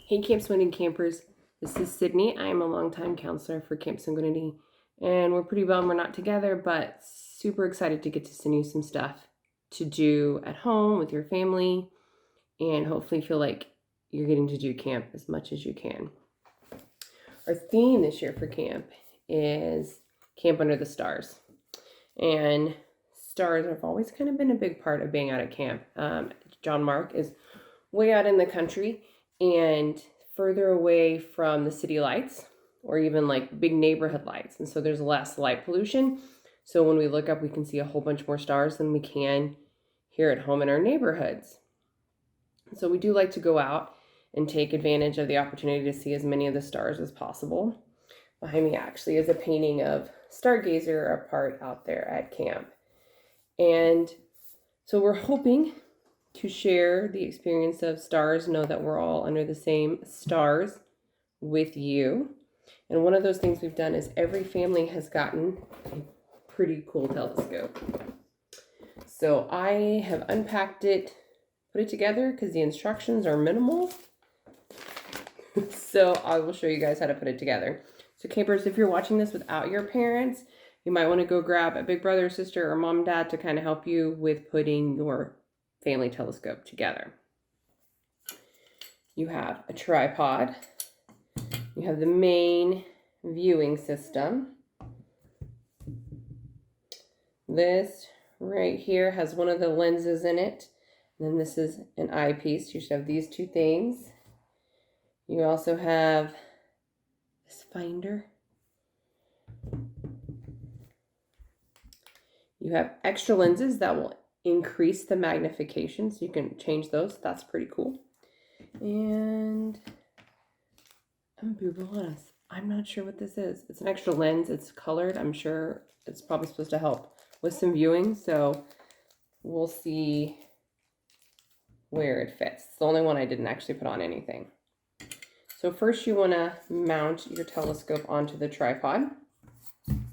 Hey Camp Serenity campers, this is Sydney. I am a longtime counselor for Camp Serenity, and we're pretty bummed we're not together, but super excited to get to send you some stuff to do at home with your family, and hopefully feel like you're getting to do camp as much as you can. Our theme this year for camp is Camp Under the Stars, and stars have always kind of been a big part of being out at camp. John Mark is way out in the country and further away from the city lights or even like big neighborhood lights. And so there's less light pollution. So when we look up, we can see a whole bunch more stars than we can here at home in our neighborhoods. So we do like to go out and take advantage of the opportunity to see as many of the stars as possible. Behind me actually is a painting of Stargazer apart out there at camp. And so we're hoping to share the experience of stars, know that we're all under the same stars with you. And one of those things we've done is every family has gotten a pretty cool telescope. So I have unpacked it, put it together because the instructions are minimal. So I will show you guys how to put it together. So campers, if you're watching this without your parents, you might want to go grab a big brother or sister or mom, dad to kind of help you with putting your family telescope together. You have a tripod. You have the main viewing system. This right here has one of the lenses in it. And then this is an eyepiece. You should have these two things. You also have this finder. You have extra lenses that will increase the magnification, so you can change those. That's pretty cool. And I'm gonna be real honest, I'm not sure what this is. It's an extra lens. It's colored. I'm sure it's probably supposed to help with some viewing. So we'll see where it fits. It's the only one I didn't actually put on anything. So first you want to mount your telescope onto the tripod. And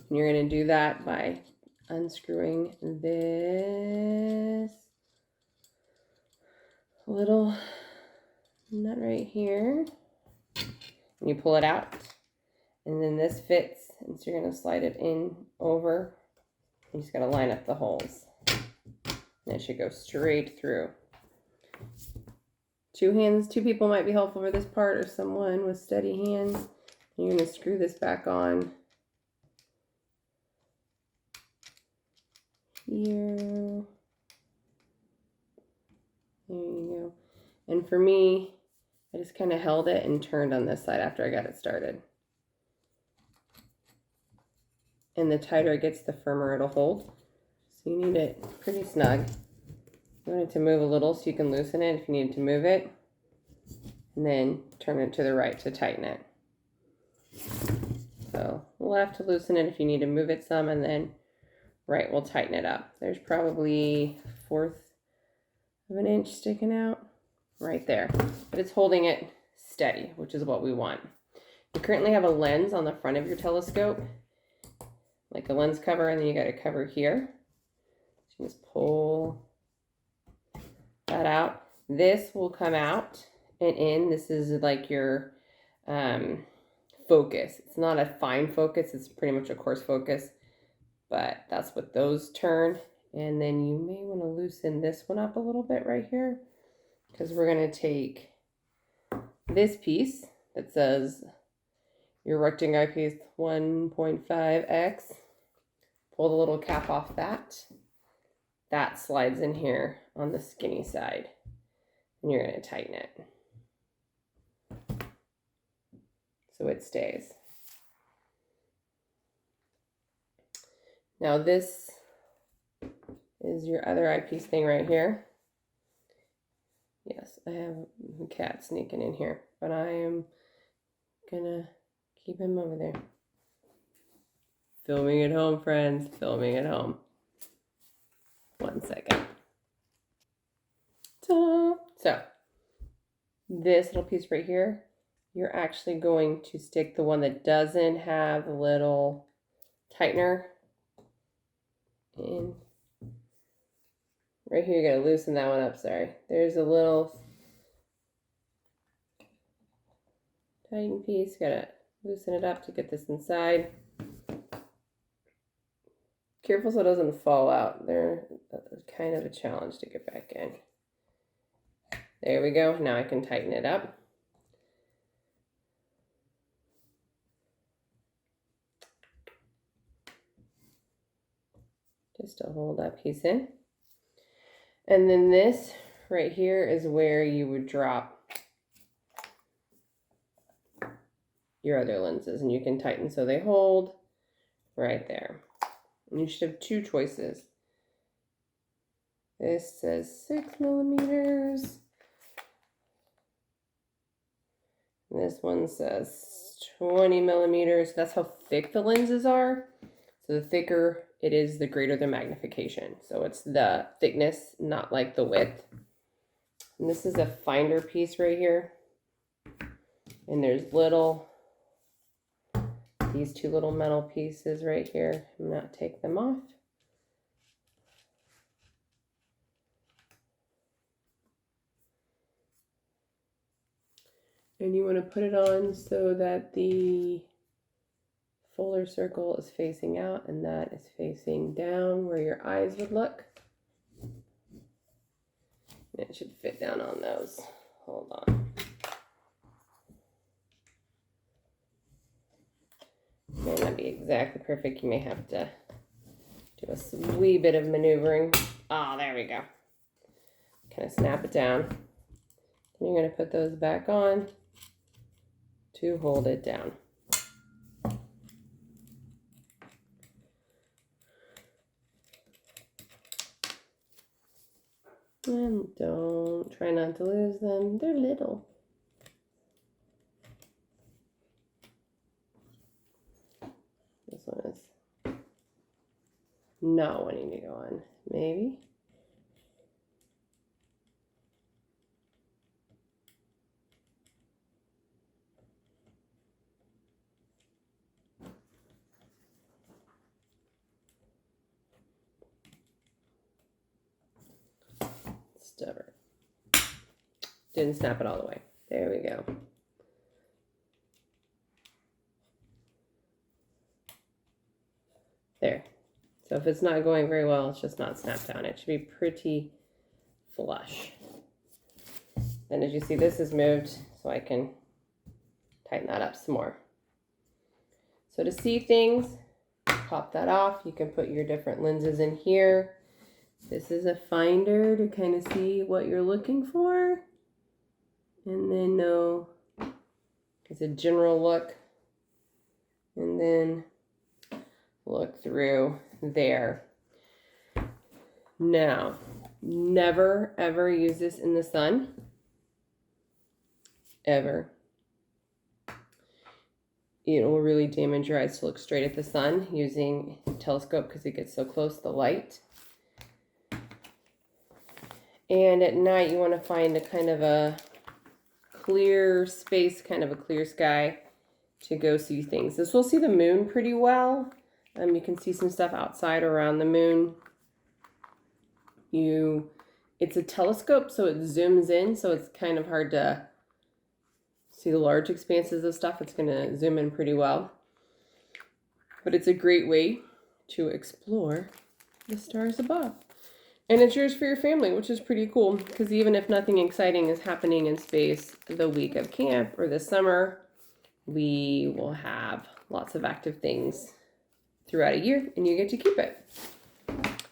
you're going to do that by unscrewing this little nut right here. And you pull it out. And then this fits. And so you're going to slide it in over. You just got to line up the holes. And it should go straight through. Two people might be helpful for this part, or someone with steady hands. And you're going to screw this back on here. There you go. And for me, I just kind of held it and turned on this side after I got it started. And the tighter it gets, the firmer it'll hold. So you need it pretty snug. You want it to move a little so you can loosen it if you need to move it. And then turn it to the right to tighten it. So left to loosen it if you need to move it some, and then right will tighten it up. There's probably 1/4 of an inch sticking out right there. But it's holding it steady, which is what we want. You currently have a lens on the front of your telescope, like a lens cover, and then you got a cover here. So you just pull that out. This will come out and in. This is like your focus. It's not a fine focus. It's pretty much a coarse focus, but that's what those turn. And then you may want to loosen this one up a little bit right here, because we're going to take this piece that says your rectangle eyepiece 1.5x, pull the little cap off that. That slides in here on the skinny side, and you're going to tighten it so it stays. Now this is your other eyepiece thing right here. Yes, I have a cat sneaking in here, but I am gonna keep him over there. Filming at home, friends, filming at home. 1 second. Ta-da! So this little piece right here, you're actually going to stick the one that doesn't have the little tightener in. Right here, you gotta loosen that one up, sorry. There's a little tighten piece. Gotta loosen it up to get this inside. Careful so it doesn't fall out. They're kind of a challenge to get back in. There we go. Now I can tighten it up. Just to hold that piece in. And then this right here is where you would drop your other lenses, and you can tighten so they hold right there. And you should have two choices. This says 6 millimeters. This one says 20 millimeters. That's how thick the lenses are. So the thicker it is, the greater the magnification. So it's the thickness, not like the width. And this is a finder piece right here. And there's these two little metal pieces right here. I'm going to take them off. And you want to put it on so that the fuller circle is facing out and that is facing down where your eyes would look. It should fit down on those. Hold on. May not be exactly perfect. You may have to do a wee bit of maneuvering. Oh, there we go. Kind of snap it down. Then you're going to put those back on to hold it down. And try not to lose them. They're little. This one is not wanting to go on. Maybe. Stubborn. Didn't snap it all the way. There we go. There. So if it's not going very well, it's just not snapped down. It should be pretty flush. Then as you see, this is moved, so I can tighten that up some more. So to see things, pop that off. You can put your different lenses in here. This is a finder to kind of see what you're looking for. And then know it's a general look. And then look through there. Now, never ever use this in the sun. Ever. It will really damage your eyes to look straight at the sun using a telescope because it gets so close to the light. And at night you want to find a kind of a clear space, kind of a clear sky to go see things. This will see the moon pretty well. You can see some stuff outside around the moon. It's a telescope, so it zooms in, so it's kind of hard to see the large expanses of stuff. It's going to zoom in pretty well. But it's a great way to explore the stars above. And it's yours for your family, which is pretty cool, because even if nothing exciting is happening in space the week of camp or this summer, we will have lots of active things throughout a year, and you get to keep it.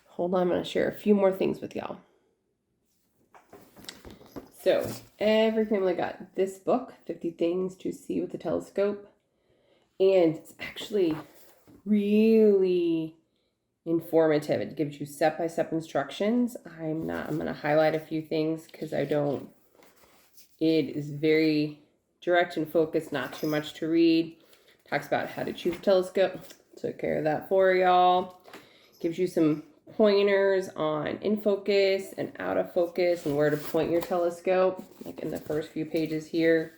Hold on, I'm going to share a few more things with y'all. So, every family got this book, 50 Things to See with the Telescope, and it's actually really informative. It gives you step-by-step instructions. I'm going to highlight a few things because it is very direct and focused, not too much to read. Talks about how to choose a telescope. Took care of that for y'all. Gives you some pointers on in focus and out of focus and where to point your telescope, like in the first few pages here.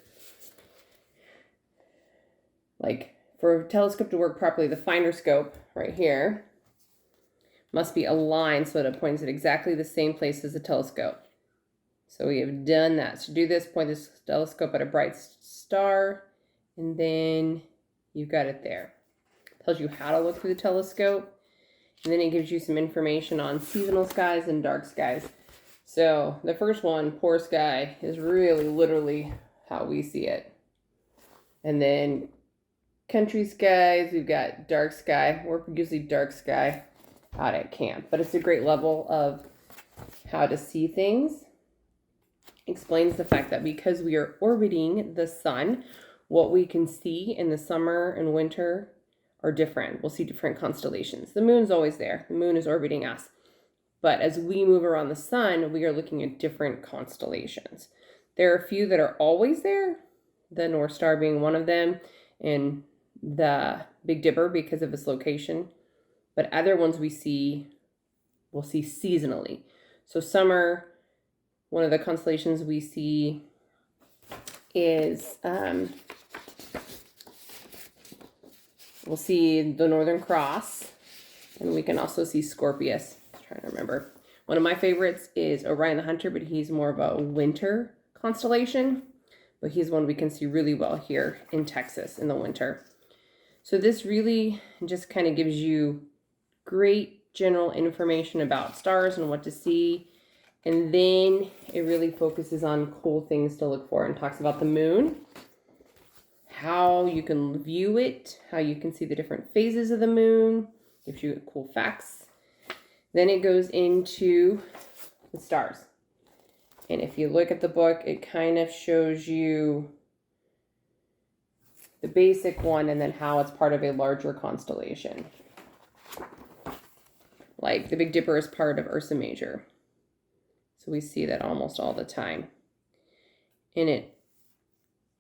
Like for a telescope to work properly, the finder scope right here must be aligned so that it points at exactly the same place as the telescope. So we have done that. So do this, point this telescope at a bright star And then you've got it there. Tells you how to look through the telescope. And then it gives you some information on seasonal skies and dark skies. So the first one, poor sky, is really literally how we see it. And then country skies, we've got dark sky. We're usually dark sky out at camp. But it's a great level of how to see things. Explains the fact that because we are orbiting the sun, what we can see in the summer and winter are different. We'll see different constellations. The moon's always there. The moon is orbiting us. But as we move around the sun, we are looking at different constellations. There are a few that are always there, the North Star being one of them, and the Big Dipper because of its location. But other ones we'll see seasonally. So summer, one of the constellations we see is we'll see the Northern Cross, and we can also see Scorpius. I'm trying to remember. One of my favorites is Orion the Hunter, but he's more of a winter constellation. But he's one we can see really well here in Texas in the winter. So this really just kind of gives you great general information about stars and what to see. And then it really focuses on cool things to look for and talks about the moon, how you can view it, how you can see the different phases of the moon, gives you cool facts. Then it goes into the stars. And if you look at the book, it kind of shows you the basic one and then how it's part of a larger constellation. Like the Big Dipper is part of Ursa Major. So we see that almost all the time. And it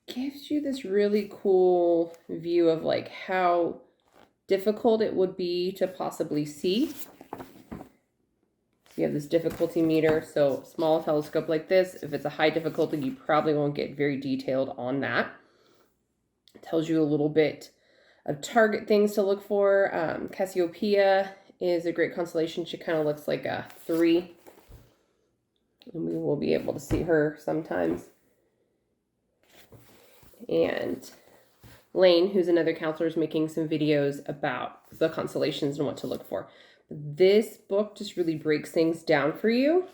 gives you this really cool view of like how difficult it would be to possibly see. You have this difficulty meter. So small telescope like this, if it's a high difficulty, you probably won't get very detailed on that. It tells you a little bit of target things to look for. Cassiopeia is a great constellation. She kind of looks like a 3. And we will be able to see her sometimes. And Lane, who's another counselor, is making some videos about the constellations and what to look for. This book just really breaks things down for you.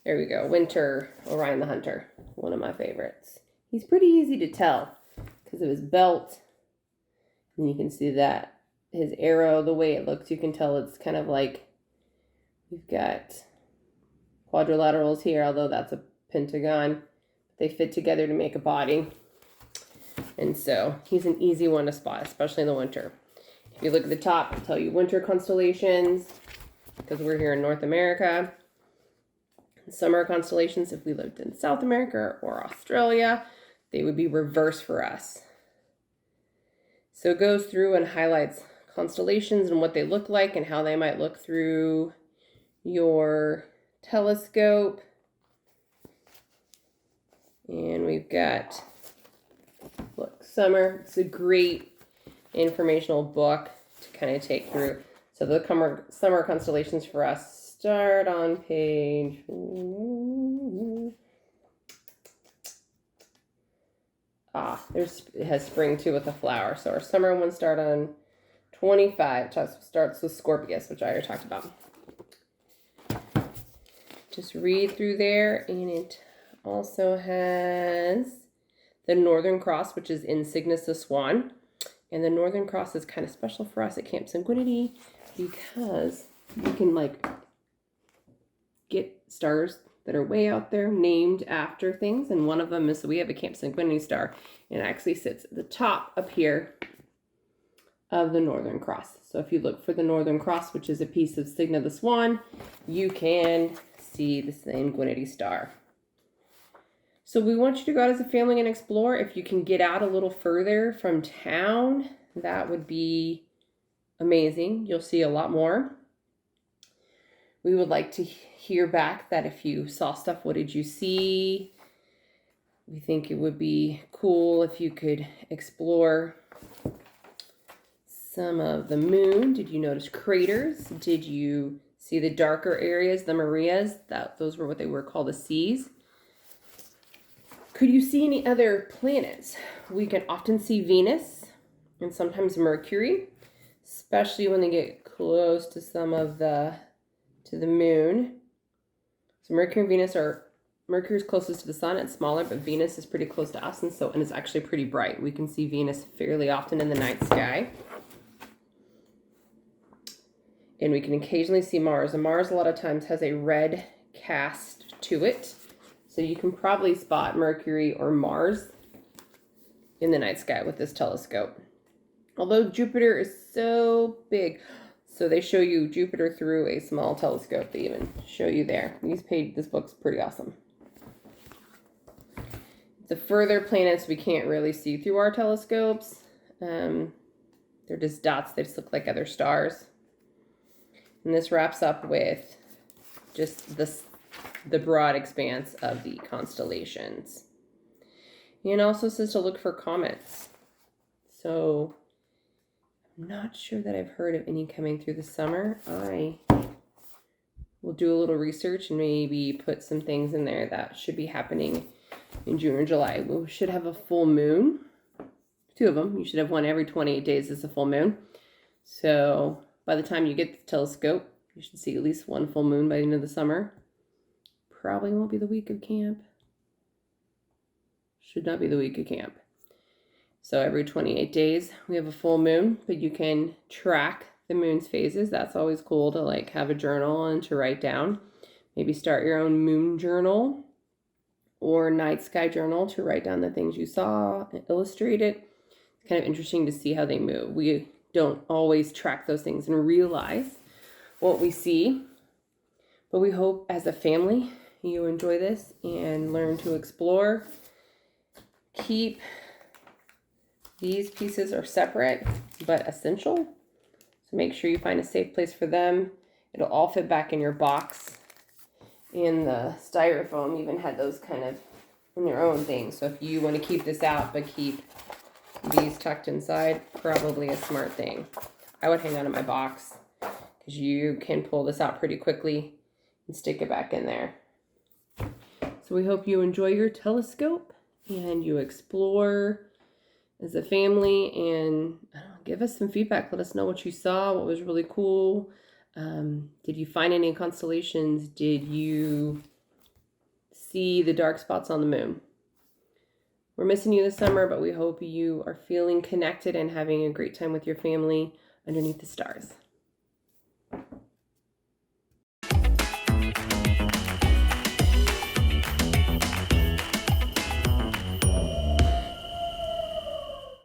There we go. Winter, Orion the Hunter. One of my favorites. He's pretty easy to tell because of his belt. And you can see that his arrow, the way it looks, you can tell it's kind of like we've got quadrilaterals here, although that's a pentagon. They fit together to make a body. And so he's an easy one to spot, especially in the winter. If you look at the top, it'll tell you winter constellations, because we're here in North America. Summer constellations, if we lived in South America or Australia, they would be reverse for us. So it goes through and highlights constellations and what they look like and how they might look through your telescope. And we've got, look, summer. It's a great informational book to kind of take through. So the summer constellations for us start on page, it has spring too with a flower. So our summer ones start on 25, starts with Scorpius, which I already talked about. Just read through there, and it also has the Northern Cross, which is in Cygnus the Swan. And the Northern Cross is kind of special for us at Camp Sanguinity because you can like get stars that are way out there named after things. And one of them is, so we have a Camp Sanguinity star, and it actually sits at the top up here of the Northern Cross. So if you look for the Northern Cross, which is a piece of Cygnus the Swan, you can see the Sanguinity star. So we want you to go out as a family and explore. If you can get out a little further from town, that would be amazing. You'll see a lot more. We would like to hear back that if you saw stuff, what did you see? We think it would be cool if you could explore some of the moon. Did you notice craters? Did you see the darker areas, the Marias? Those were what they were called, the seas. Could you see any other planets? We can often see Venus and sometimes Mercury, especially when they get close to to the moon. So Mercury and Venus Mercury is closest to the sun. It's smaller, but Venus is pretty close to us, and it's actually pretty bright. We can see Venus fairly often in the night sky. And we can occasionally see Mars. And Mars a lot of times has a red cast to it. So you can probably spot Mercury or Mars in the night sky with this telescope. Although Jupiter is so big, so they show you Jupiter through a small telescope. They even show you there. This book's pretty awesome. The further planets we can't really see through our telescopes. They're just dots. They just look like other stars. And this wraps up with just the broad expanse of the constellations. And also says to look for comets. So I'm not sure that I've heard of any coming through the summer. I will do a little research and maybe put some things in there that should be happening in June or July. We should have a full moon. 2 of them. You should have one every 28 days as a full moon. So by the time you get the telescope, you should see at least one full moon by the end of the summer. Probably won't be the week of camp. Should not be the week of camp. So every 28 days we have a full moon, but you can track the moon's phases. That's always cool to like have a journal and to write down. Maybe start your own moon journal or night sky journal to write down the things you saw and illustrate it. It's kind of interesting to see how they move. We don't always track those things and realize what we see, but we hope as a family you enjoy this and learn to explore. Keep these pieces are separate but essential, so make sure you find a safe place for them. It'll all fit back in your box. And the styrofoam even had those kind of in their own thing. So if you want to keep this out but keep these tucked inside, probably a smart thing. I would hang on to my box because you can pull this out pretty quickly and stick it back in there. So we hope you enjoy your telescope and you explore as a family, and give us some feedback. Let us know what you saw, what was really cool. Did you find any constellations? Did you see the dark spots on the moon? We're missing you this summer, but we hope you are feeling connected and having a great time with your family underneath the stars.